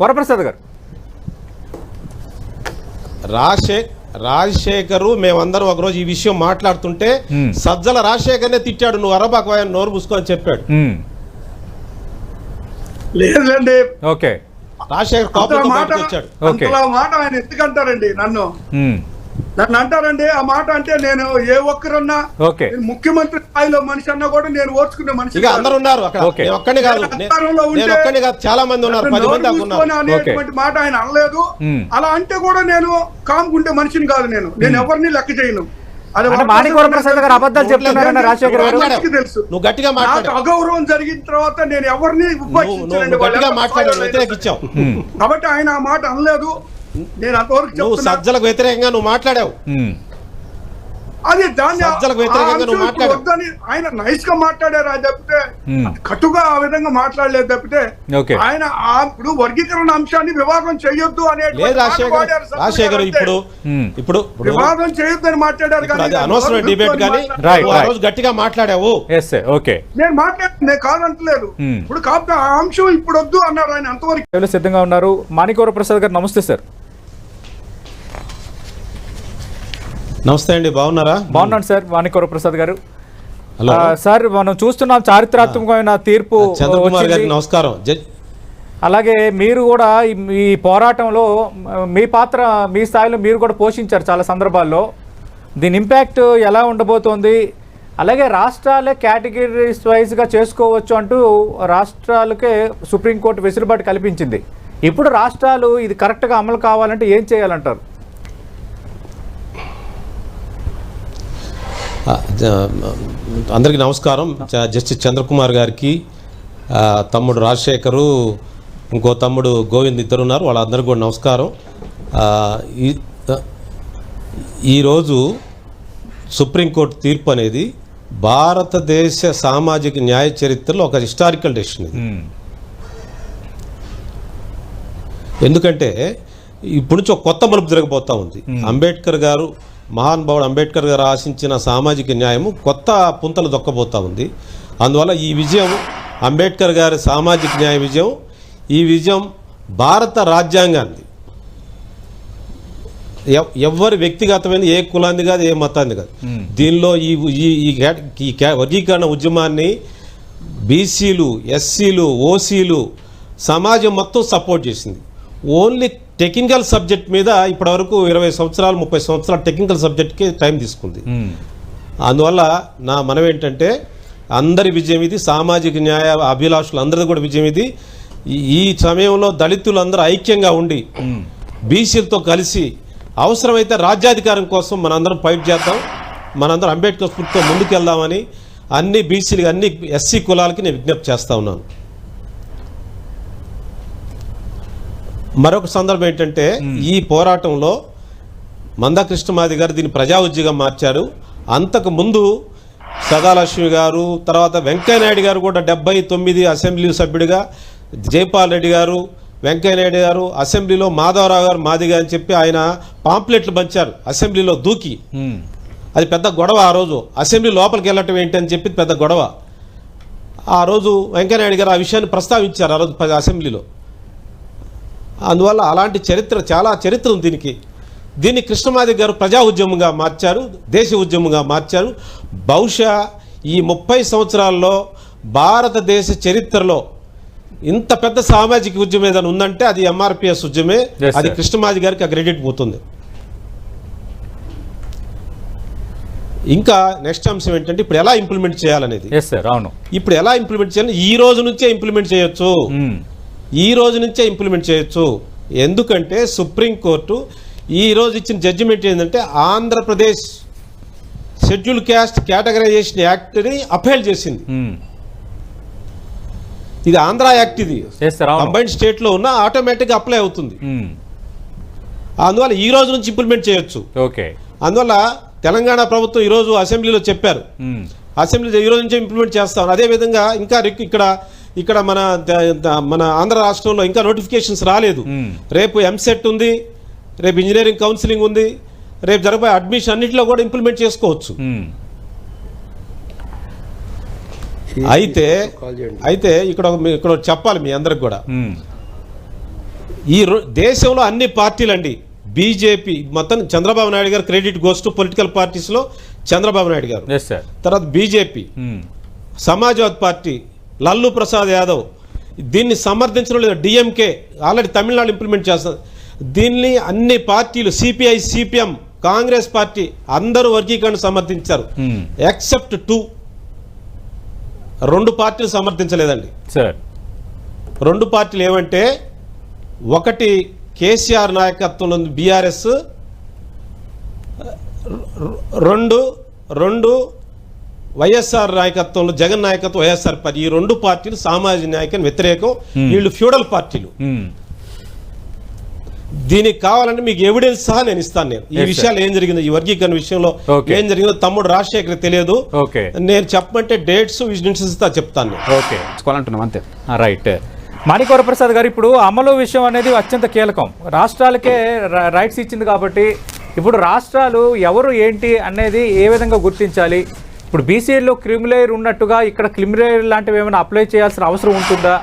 వరప్రసాద్ గారు. రాజశేఖరు మేమందరం ఒకరోజు ఈ విషయం మాట్లాడుతుంటే సజ్జల రాజశేఖర్నే తిట్టాడు, నువ్వు అరబాకు నోరు మూసుకొని చెప్పాడు. లేదండి, ఓకే రాజశేఖర్ మాట ఆయన ఎందుకంటారండి? నన్ను అంటారండి ఆ మాట. అంటే నేను ఏ ఒక్కరన్నా ముఖ్యమంత్రి స్థాయిలో మనిషి అన్నా కూడా నేను ఓర్చుకునే మనిషి. అందరూ ఉన్నారు, చాలా మంది ఉన్నారు, అనేటువంటి మాట ఆయన అనలేదు. అలా అంటే కూడా నేను కాముకుంటే మనిషిని కాదు. నేను ఎవరిని లెక్క చేయను. తెలుసు అగౌరవం జరిగిన తర్వాత నేను ఎవరిని కాబట్టి ఆయన ఆ మాట అనలేదు. నేను అంతవరకు సజ్జలకు వ్యతిరేకంగా నువ్వు మాట్లాడావు. అది దాన్ని ఆయన నైస్ గా మాట్లాడారు. అది తప్పితే కటుగా ఆ విధంగా మాట్లాడలేదు. తప్పితే ఆయన ఇప్పుడు వర్గీకరణ అంశాన్ని వివాదం చేయొద్దు అనే వివాదం చేయొద్దు అని మాట్లాడారు. గట్టిగా మాట్లాడావు. నేను మాట్లాడి కాదంటలేదు. ఇప్పుడు కాబట్టి ఆ అంశం ఇప్పుడు వద్దు అన్నారు ఆయన. అంతవరకు సిద్ధంగా ఉన్నారు. మాణిక్య వరప్రసాద్ గారు నమస్తే సార్. నమస్తే అండి, బాగున్నారా? బాగున్నాను సార్. మాణిక్య వరప్రసాద్ గారు సార్, మనం చూస్తున్నాం చారిత్రాత్మకమైన తీర్పు. చంద్రకుమార్ గారికి నమస్కారం. అలాగే మీరు కూడా ఈ పోరాటంలో మీ పాత్ర మీ స్థాయిలో మీరు కూడా పోషించారు చాలా సందర్భాల్లో. దీని ఇంపాక్ట్ ఎలా ఉండబోతోంది? అలాగే రాష్ట్రాలే కేటగిరీస్ వైజ్గా చేసుకోవచ్చు అంటూ రాష్ట్రాలకే సుప్రీంకోర్టు వెసులుబాటు కల్పించింది. ఇప్పుడు రాష్ట్రాలు ఇది కరెక్ట్గా అమలు కావాలంటే ఏం చేయాలంటారు? అందరికీ నమస్కారం. జస్టిస్ చంద్రకుమార్ గారికి, తమ్ముడు రాజశేఖరు, ఇంకో తమ్ముడు గోవింద్ ఇద్దరు ఉన్నారు, వాళ్ళందరికీ కూడా నమస్కారం. ఈరోజు సుప్రీంకోర్టు తీర్పు అనేది భారతదేశ సామాజిక న్యాయ చరిత్రలో ఒక హిస్టారికల్ డెసిషన్ ఇది. ఎందుకంటే ఇప్పటి నుంచి ఒక కొత్త మలుపు జరగబోతా ఉంది. అంబేద్కర్ గారు, మహానుభావుడు అంబేద్కర్ గారు ఆశించిన సామాజిక న్యాయము కొత్త పుంతలు దొక్కబోతా ఉంది. అందువల్ల ఈ విజయం అంబేద్కర్ గారి సామాజిక న్యాయ విజయం, ఈ విజయం భారత రాజ్యాంగాన్ని ఎవరి వ్యక్తిగతమైన ఏ కులాన్ని కాదు, ఏ మతాన్ని కాదు, దీనిలో ఈ వర్గీకరణ ఉద్యమాన్ని బీసీలు, ఎస్సీలు, ఓసీలు సమాజం మొత్తం సపోర్ట్ చేసింది. ఓన్లీ టెక్నికల్ సబ్జెక్ట్ మీద ఇప్పటివరకు 20 సంవత్సరాలు 30 సంవత్సరాలు టెక్నికల్ సబ్జెక్ట్కి టైం తీసుకుంది. అందువల్ల నా మనం ఏంటంటే అందరి విజయం ఇది, సామాజిక న్యాయ అభిలాషులు అందరిది కూడా విజయం ఇది. ఈ సమయంలో దళితులు అందరూ ఐక్యంగా ఉండి బీసీలతో కలిసి అవసరమైతే రాజ్యాధికారం కోసం మనందరం ఫైట్ చేద్దాం, మనందరం అంబేద్కర్ స్ఫూర్తితో ముందుకెళ్దామని అన్ని బీసీలకి, అన్ని ఎస్సీ కులాలకి నేను విజ్ఞప్తి చేస్తూ ఉన్నాను. మరొక సందర్భం ఏంటంటే ఈ పోరాటంలో మందకృష్ణమాది గారు దీన్ని ప్రజా ఉద్యోగం మార్చారు. అంతకు ముందు సదాలక్ష్మి గారు, తర్వాత వెంకయ్యనాయుడు గారు కూడా 79 అసెంబ్లీ సభ్యుడిగా, జైపాల్ రెడ్డి గారు, వెంకయ్యనాయుడు గారు అసెంబ్లీలో మాధవరావు గారు మాదిగా అని చెప్పి ఆయన పాంప్లెట్లు పంచారు అసెంబ్లీలో దూకి. అది పెద్ద గొడవ. ఆ రోజు అసెంబ్లీ లోపలికి వెళ్ళటం ఏంటని చెప్పి పెద్ద గొడవ. ఆ రోజు వెంకయ్యనాయుడు గారు ఆ విషయాన్ని ప్రస్తావించారు ఆ రోజు అసెంబ్లీలో. అందువల్ల అలాంటి చరిత్ర, చాలా చరిత్ర ఉంది దీన్ని కృష్ణమాది గారు ప్రజా ఉద్యమంగా మార్చారు, దేశ ఉద్యమంగా మార్చారు. బహుశా ఈ 30 సంవత్సరాల్లో భారతదేశ చరిత్రలో ఇంత పెద్ద సామాజిక ఉద్యమం ఏదైనా ఉందంటే అది ఎంఆర్పిఎస్ ఉద్యమే. అది కృష్ణమాది గారికి ఆ క్రెడిట్ పోతుంది. ఇంకా నెక్స్ట్ అంశం ఏంటంటే ఇప్పుడు ఎలా ఇంప్లిమెంట్ చేయాలనేది. ఇప్పుడు ఎలా ఇంప్లిమెంట్ చేయాలని ఈ రోజు నుంచే ఇంప్లిమెంట్ చేయొచ్చు. ఈ రోజు నుంచే ఇంప్లిమెంట్ చేయొచ్చు. ఎందుకంటే సుప్రీంకోర్టు ఈ రోజు ఇచ్చిన జడ్జిమెంట్ ఏంటంటే ఆంధ్రప్రదేశ్ షెడ్యూల్ క్యాస్ట్ కేటగరైజేషన్ యాక్ట్ని అపీల్ చేసింది. ఇది ఆంధ్ర యాక్ట్, ఇది కంబైన్డ్ స్టేట్లో ఉన్న ఆటోమేటిక్గా అప్లై అవుతుంది. అందువల్ల ఈ రోజు నుంచి ఇంప్లిమెంట్ చేయొచ్చు. అందువల్ల తెలంగాణ ప్రభుత్వం ఈరోజు అసెంబ్లీలో చెప్పారు, అసెంబ్లీ ఈరోజు నుంచే ఇంప్లిమెంట్ చేస్తాం. అదేవిధంగా ఇంకా ఇక్కడ మన ఆంధ్ర రాష్ట్రంలో ఇంకా నోటిఫికేషన్స్ రాలేదు. రేపు ఎంసెట్ ఉంది, రేపు ఇంజనీరింగ్ కౌన్సిలింగ్ ఉంది, రేపు జరగబోయే అడ్మిషన్ అన్నింటిలో కూడా ఇంప్లిమెంట్ చేసుకోవచ్చు. అయితే ఇక్కడ చెప్పాలి మీ అందరికి కూడా, దేశంలో అన్ని పార్టీలండి, బీజేపీ మొత్తం Chandrababu Naidu garu credit goes to political పార్టీస్లో చంద్రబాబు నాయుడు గారు, తర్వాత బీజేపీ, సమాజ్వాదీ పార్టీ, లల్లు ప్రసాద్ యాదవ్ దీన్ని సమర్థించడం లేదు. డిఎంకే ఆల్రెడీ తమిళనాడు ఇంప్లిమెంట్ చేస్తుంది దీన్ని. అన్ని పార్టీలు సిపిఐ, సిపిఎం, కాంగ్రెస్ పార్టీ అందరూ వర్గీకరణ సమర్థించారు ఎక్సెప్ట్ 2 పార్టీలు సమర్థించలేదండి. రెండు పార్టీలు ఏమంటే, ఒకటి కేసీఆర్ నాయకత్వంలో బీఆర్ఎస్, రెండు వైఎస్ఆర్ నాయకత్వంలో జగన్ నాయకత్వం వైఎస్ఆర్ పార్టీ. ఈ 2 పార్టీలు సామాజిక న్యాయానికి వ్యతిరేకం. వీళ్ళు ఫ్యూడల్ పార్టీలు. దీనికి కావాలంటే మీకు ఎవిడెన్స్ సహా నేను ఇస్తాను. నేను ఈ విషయాలు ఏం జరిగిందో, ఈ వర్గీకరణ విషయంలో ఏం జరిగిందో తమ్ముడు రాజశేఖర్ తెలియదు. నేను చెప్పమంటే డేట్స్ చెప్తాను. అంతే. రైట్. మాణిక్యవరప్రసాద్ గారు, ఇప్పుడు అమలు విషయం అనేది అత్యంత కీలకం. రాష్ట్రాలకే రైట్స్ ఇచ్చింది కాబట్టి ఇప్పుడు రాష్ట్రాలు ఎవరు ఏంటి అనేది ఏ విధంగా గుర్తించాలి? ఇప్పుడు బీసీలో క్రిమిలేయర్ ఉన్నట్టుగా ఇక్కడ క్రిమిలేయర్ లాంటివి ఏమైనా అప్లై చేయాల్సిన అవసరం ఉంటుందా?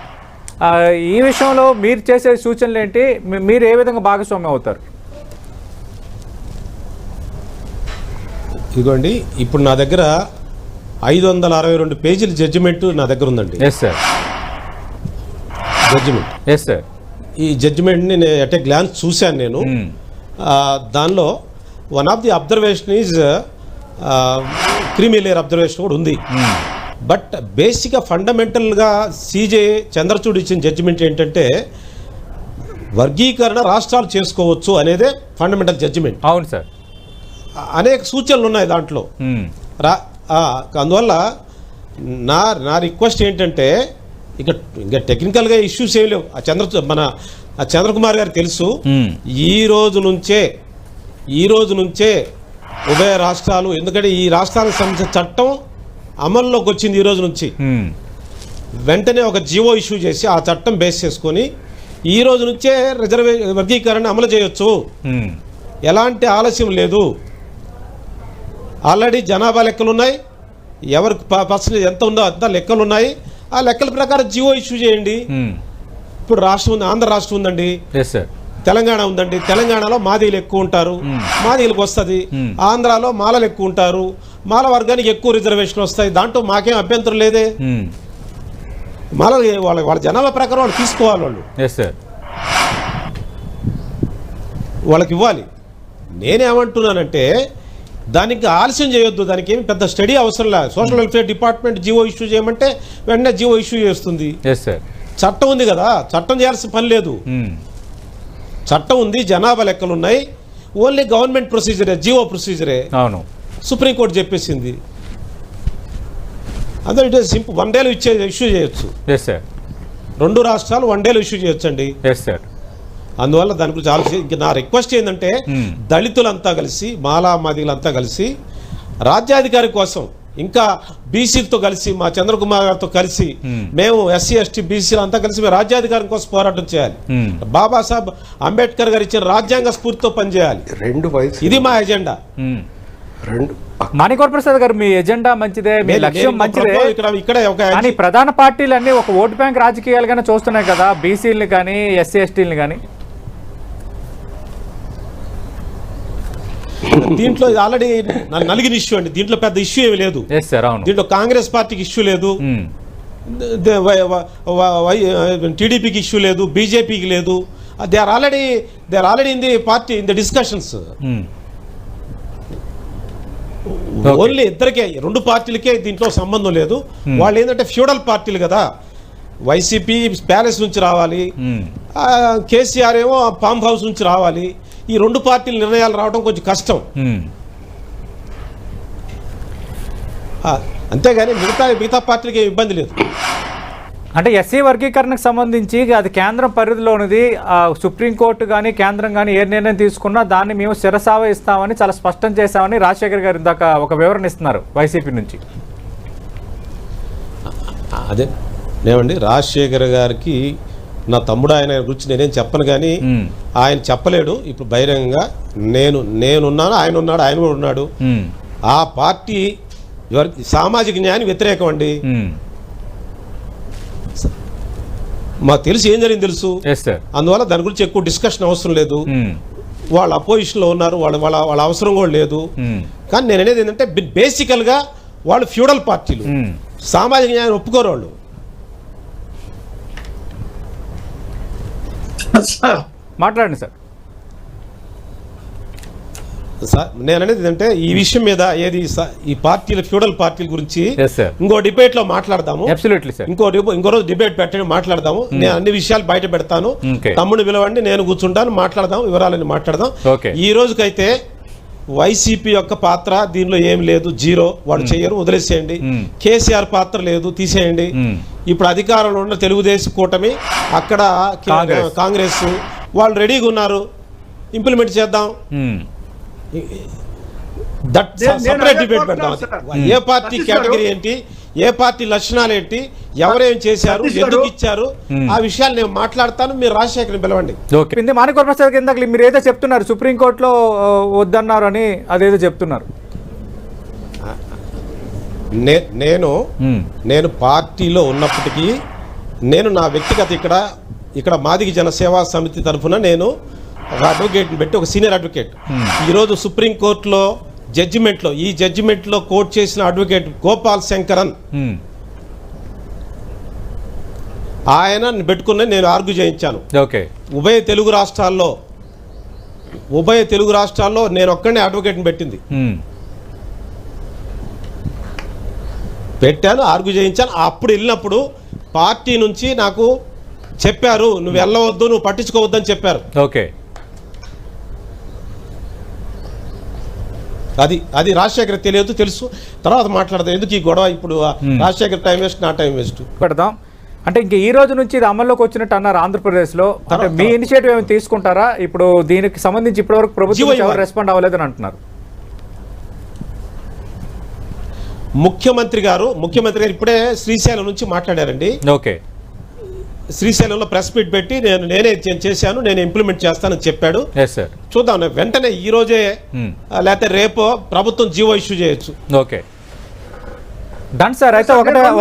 ఈ విషయంలో మీరు చేసే సూచనలు ఏంటి? మీరు ఏ విధంగా భాగస్వామ్యం అవుతారు? ఇదిగోండి, ఇప్పుడు నా దగ్గర 562 పేజీల జడ్జిమెంట్ నా దగ్గర ఉందండి. జడ్జిమెంట్. ఈ జడ్జిమెంట్ని నేను ఎట్ ఏ గ్లాన్స్ చూశాను నేను. దానిలో one of the observation is creamy layer observation కూడా ఉంది. బట్ బేసిక్గా ఫండమెంటల్గా సీజే చంద్రచూడ్ ఇచ్చిన జడ్జిమెంట్ ఏంటంటే, వర్గీకరణ రాష్ట్రాలు చేసుకోవచ్చు అనేదే ఫండమెంటల్ జడ్జిమెంట్. అవును సార్. అనేక సూచనలు ఉన్నాయి దాంట్లో. అందువల్ల నా రిక్వెస్ట్ ఏంటంటే, ఇంకా టెక్నికల్గా ఇష్యూస్ ఏం లేవు. మన చంద్రకుమార్ గారు తెలుసు. ఈ రోజు నుంచే ఉభయ రాష్ట్రాలు, ఎందుకంటే ఈ రాష్ట్రాలకు సంబంధించిన చట్టం అమల్లోకి వచ్చింది ఈ రోజు నుంచి. వెంటనే ఒక జీవో ఇష్యూ చేసి ఆ చట్టం బేస్ చేసుకొని ఈ రోజు నుంచే వర్గీకరణ అమలు చేయొచ్చు. ఎలాంటి ఆలస్యం లేదు. ఆల్రెడీ జనాభా లెక్కలు ఉన్నాయి, ఎవరికి పర్సెంటేజ్ ఎంత ఉందో అంత లెక్కలు ఉన్నాయి. ఆ లెక్కల ప్రకారం జీవో ఇష్యూ చేయండి. ఇప్పుడు రాష్ట్రం ఉంది, ఆంధ్ర రాష్ట్రం ఉందండి, తెలంగాణ ఉందండి. తెలంగాణలో మాదీలు ఎక్కువ ఉంటారు, మాదీలకు వస్తుంది. ఆంధ్రాలో మాలలు ఎక్కువ ఉంటారు, మాల వర్గానికి ఎక్కువ రిజర్వేషన్ వస్తాయి. దాంట్లో మాకేం అభ్యంతరం లేదే. మాల వాళ్ళ జనాభా ప్రకారం వాళ్ళు తీసుకోవాలి, వాళ్ళకి ఇవ్వాలి. నేనేమంటున్నానంటే, దానికి ఆలస్యం చేయొద్దు. దానికి ఏమి పెద్ద స్టడీ అవసరం లేదు. Social welfare department GO issue చేయమంటే వెంటనే జీవో ఇష్యూ చేస్తుంది. చట్టం ఉంది కదా, చట్టం చేయాల్సిన పని లేదు. చట్టం ఉంది, జనాభా లెక్కలు ఉన్నాయి. ఓన్లీ గవర్నమెంట్ ప్రొసీజరే, జీవో ప్రొసీజరే. అవును, సుప్రీంకోర్టు చెప్పేసింది. అదే ఇట్ సింపుల్. 1 డేలో ఇష్యూ చేయొచ్చు. 2 రాష్ట్రాలు 1 డేలో ఇష్యూ చేయొచ్చండి. అందువల్ల దాని గురించి ఆలోచించి, ఇంక నా రిక్వెస్ట్ ఏంటంటే, దళితులంతా కలిసి, మాలా మాదిగలంతా కలిసి రాజ్యాధికారి కోసం, ఇంకా బీసీలతో కలిసి, మా చంద్రకుమార్ గారితో కలిసి, మేము ఎస్సీ ఎస్టీ బీసీలు అంతా కలిసి మేము రాజ్యాధికారం కోసం పోరాటం చేయాలి. బాబాసాహెబ్ అంబేద్కర్ గారు ఇచ్చిన రాజ్యాంగ స్ఫూర్తితో పనిచేయాలి. ఇది మా ఎజెండా. మాణిక్యవరప్రసాద్ గారు, మీ ఎజెండా మంచిదే, మీ లక్ష్యం మంచిదే. కానీ ప్రధాన పార్టీలన్నీ ఒక ఓటు బ్యాంక్ రాజకీయాలుగానే చూస్తున్నాయి కదా, బీసీలని కానీ ఎస్సీ ఎస్టీలని కానీ. దీంట్లో ఆల్రెడీ నలిగిన ఇష్యూ అండి. దీంట్లో పెద్ద ఇష్యూ ఏమి లేదు. దీంట్లో కాంగ్రెస్ పార్టీకి ఇష్యూ లేదు, టీడీపీకి ఇష్యూ లేదు, బీజేపీకి లేదు. They are already in the party, in the discussions. Only ఇద్దరికే, 2 పార్టీలకే దీంట్లో సంబంధం లేదు. వాళ్ళు ఏంటంటే ఫ్యూడల్ పార్టీలు కదా. వైసీపీ ప్యాలెస్ నుంచి రావాలి, కేసీఆర్ ఏమో ఫామ్ హౌస్ నుంచి రావాలి. ఈ 2 పార్టీల నిర్ణయాలు రావడం కొంచెం కష్టం. అంతేగాని మిగతా పార్టీలకి ఇబ్బంది లేదు. అంటే ఎస్సీ వర్గీకరణకు సంబంధించి అది కేంద్రం పరిధిలోనిది. సుప్రీంకోర్టు కానీ కేంద్రం కానీ ఏ నిర్ణయం తీసుకున్నా దాన్ని మేము శిరసావహిస్తామని చాలా స్పష్టం చేశామని రాజశేఖర్ గారు ఇందాక ఒక వివరణ ఇస్తున్నారు వైసీపీ నుంచి. అదే నేమండి, రాజశేఖర్ గారికి నా తమ్ముడు, ఆయన గురించి నేనేం చెప్పను, కానీ ఆయన చెప్పలేడు ఇప్పుడు బహిరంగంగా. నేనున్నాను, ఆయన ఉన్నాడు, ఆయన కూడా ఉన్నాడు. ఆ పార్టీ సామాజిక న్యాయానికి వ్యతిరేకం అండి. మాకు తెలుసు ఏం జరిగింది తెలుసు, అందువల్ల దాని గురించి ఎక్కువ డిస్కషన్ అవసరం లేదు. వాళ్ళు అపోజిషన్లో ఉన్నారు, వాళ్ళ అవసరం కూడా లేదు. కానీ నేను అనేది ఏంటంటే బేసికల్గా వాళ్ళు ఫ్యూడల్ పార్టీలు, సామాజిక న్యాయం ఒప్పుకోరు వాళ్ళు. మాట్లాడండి సార్. నేను అనేది ఏంటంటే ఈ విషయం మీద ఈ పార్టీల ఫ్యూడల్ పార్టీల గురించి ఇంకో డిబేట్ లో మాట్లాడదాము. ఇంకో రోజు డిబేట్ పెట్టండి, మాట్లాడదాము. నేను అన్ని విషయాలు బయట పెడతాను, తమ్ముడు పిలవండి, నేను కూర్చుంటాను, మాట్లాడదాం, వివరాలని మాట్లాడదాం. ఈ రోజుకైతే వైసీపీ యొక్క పాత్ర దీనిలో ఏం లేదు, జీరో. వాళ్ళు చెయ్యరు, వదిలేసేయండి. కేసీఆర్ పాత్ర లేదు, తీసేయండి. ఇప్పుడు అధికారంలో ఉన్న తెలుగుదేశం కూటమి, అక్కడ కాంగ్రెస్ వాళ్ళు రెడీగా ఉన్నారు, ఇంప్లిమెంట్ చేద్దాం. సపరేట్ డిబేట్ పెడతాం. ఏ పార్టీ కేటగిరీ ఏంటి, ఏ పార్టీ లక్షణాలు ఏంటి, ఎవరేం చేశారు, ఎందుకు ఇచ్చారు, ఆ విషయాలు నేను మాట్లాడతాను. మీరు రాజశేఖర్ని పిలవండి. మాణిక్య ప్రసాద్ కింద మీరు ఏదో చెప్తున్నారు, సుప్రీంకోర్టులో వద్దన్నారు అని, అదేదో చెప్తున్నారు. నేను పార్టీలో ఉన్నప్పటికీ నేను నా వ్యక్తిగత ఇక్కడ మాదిగ జన సేవా సమితి తరఫున నేను ఒక అడ్వకేట్ని పెట్టి, ఒక సీనియర్ అడ్వకేట్, ఈరోజు సుప్రీంకోర్టులో ఈ జడ్జిమెంట్లో కోర్టు చేసిన అడ్వకేట్ గోపాల్ శంకరన్, ఆయన పెట్టుకుని నేను ఆర్గ్యూ చేయించాను. ఉభయ తెలుగు రాష్ట్రాల్లో నేను ఒక్కడే అడ్వకేట్ని పెట్టాను, ఆర్గ్యూ చేయించాను. అప్పుడు వెళ్ళినప్పుడు పార్టీ నుంచి నాకు చెప్పారు, నువ్వు వెళ్ళవద్దు, నువ్వు పట్టించుకోవద్దని చెప్పారు. అది రాజశేఖర్ తెలియదు, తెలుసు. తర్వాత మాట్లాడదాం, ఎందుకు ఈ గొడవ ఇప్పుడు. రాజశేఖర్ టైం వేస్ట్, నా టైం వేస్ట్ పెడదాం. అంటే ఇంక ఈ రోజు నుంచి ఇది అమల్లోకి వచ్చినట్టు అన్నారు ఆంధ్రప్రదేశ్లో. అంటే మీ ఇనిషియేటివ్ ఏమైనా తీసుకుంటారా? ఇప్పుడు దీనికి సంబంధించి ఇప్పటివరకు ప్రభుత్వం ఎవరు రెస్పాండ్ అవ్వలేదని అంటున్నారు. ముఖ్యమంత్రి గారు ఇప్పుడే శ్రీశైలం నుంచి మాట్లాడారండి. శ్రీశైలంలో ప్రెస్ మీట్ పెట్టి నేనే చేశాను, నేను ఇంప్లిమెంట్ చేస్తానని చెప్పాడు. చూద్దాం, వెంటనే ఈ రోజే లేకపోతే రేపో ప్రభుత్వం జీవో ఇష్యూ చేయొచ్చు. Done sir. అయితే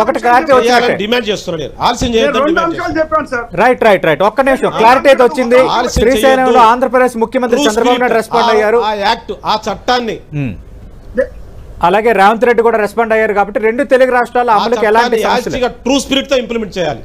ఒకటి క్లారిటీ వచ్చింది, డిమాండ్ చేస్తున్నాను. ఆలస్యం చేయొద్దు. రైట్. ఒక్క నిమిషం, క్లారిటీ అయితే వచ్చింది. శ్రీశైలంలో ఆంధ్రప్రదేశ్ ముఖ్యమంత్రి చంద్రబాబు నాయుడు రెస్పాండ్ అయ్యారు, ఆ చట్టాన్ని. అలాగే రేవంత్ రెడ్డి కూడా రెస్పాండ్ అయ్యారు. కాబట్టి రెండు తెలుగు రాష్ట్రాల అమలుకి ఎలాంటి ట్రూ స్పిరిట్ తో ఇంప్లిమెంట్ చేయాలి.